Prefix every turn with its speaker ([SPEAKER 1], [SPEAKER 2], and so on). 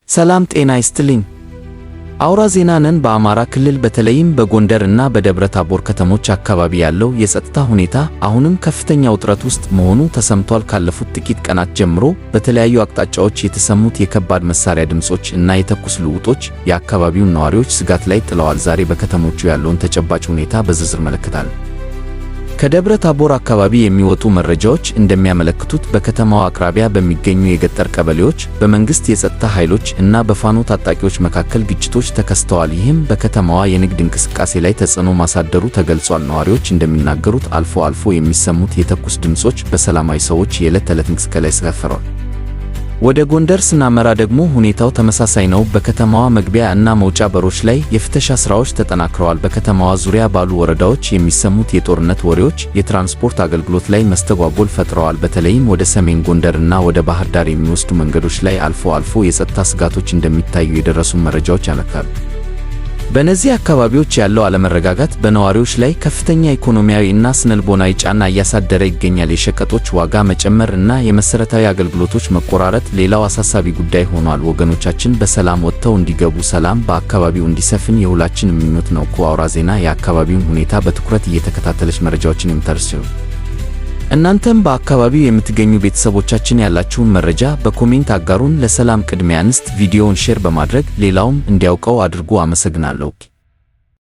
[SPEAKER 1] ሰላም ጤና ይስጥልኝ። አውራ ዜና ነን። በአማራ ክልል በተለይም በጎንደር እና በደብረ ታቦር ከተሞች አካባቢ ያለው የጸጥታ ሁኔታ አሁንም ከፍተኛ ውጥረት ውስጥ መሆኑ ተሰምቷል። ካለፉት ጥቂት ቀናት ጀምሮ በተለያዩ አቅጣጫዎች የተሰሙት የከባድ መሳሪያ ድምጾች እና የተኩስ ልውውጦች የአካባቢውን ነዋሪዎች ስጋት ላይ ጥለዋል። ዛሬ በከተሞቹ ያለውን ተጨባጭ ሁኔታ በዝርዝር እንመለከታለን። ከደብረ ታቦር አካባቢ የሚወጡ መረጃዎች እንደሚያመለክቱት በከተማዋ አቅራቢያ በሚገኙ የገጠር ቀበሌዎች በመንግስት የጸጥታ ኃይሎች እና በፋኖ ታጣቂዎች መካከል ግጭቶች ተከስተዋል። ይህም በከተማዋ የንግድ እንቅስቃሴ ላይ ተጽዕኖ ማሳደሩ ተገልጿል። ነዋሪዎች እንደሚናገሩት አልፎ አልፎ የሚሰሙት የተኩስ ድምጾች በሰላማዊ ሰዎች የዕለት ተዕለት እንቅስቃሴ ላይ ያስከፍራል። ወደ ጎንደር ስናመራ ደግሞ ሁኔታው ተመሳሳይ ነው። በከተማዋ መግቢያ እና መውጫ በሮች ላይ የፍተሻ ስራዎች ተጠናክረዋል። በከተማዋ ዙሪያ ባሉ ወረዳዎች የሚሰሙት የጦርነት ወሬዎች የትራንስፖርት አገልግሎት ላይ መስተጓጎል ፈጥረዋል። በተለይም ወደ ሰሜን ጎንደር እና ወደ ባህር ዳር የሚወስዱ መንገዶች ላይ አልፎ አልፎ የጸጥታ ስጋቶች እንደሚታዩ የደረሱ መረጃዎች ያመለክታሉ። በእነዚህ አካባቢዎች ያለው አለመረጋጋት በነዋሪዎች ላይ ከፍተኛ ኢኮኖሚያዊ እና ስነልቦናዊ ጫና እያሳደረ ይገኛል። የሸቀጦች ዋጋ መጨመር እና የመሰረታዊ አገልግሎቶች መቆራረጥ ሌላው አሳሳቢ ጉዳይ ሆኗል። ወገኖቻችን በሰላም ወጥተው እንዲገቡ፣ ሰላም በአካባቢው እንዲሰፍን የሁላችን ምኞት ነው። አውራ ዜና የአካባቢውን ሁኔታ በትኩረት እየተከታተለች መረጃዎችን የምታደርስ ሲሆን እናንተም በአካባቢው የምትገኙ ቤተሰቦቻችን ያላችሁን መረጃ በኮሜንት አጋሩን። ለሰላም ቅድሚያ እንስጥ። ቪዲዮውን ሼር በማድረግ ሌላውም እንዲያውቀው አድርጉ። አመሰግናለሁ።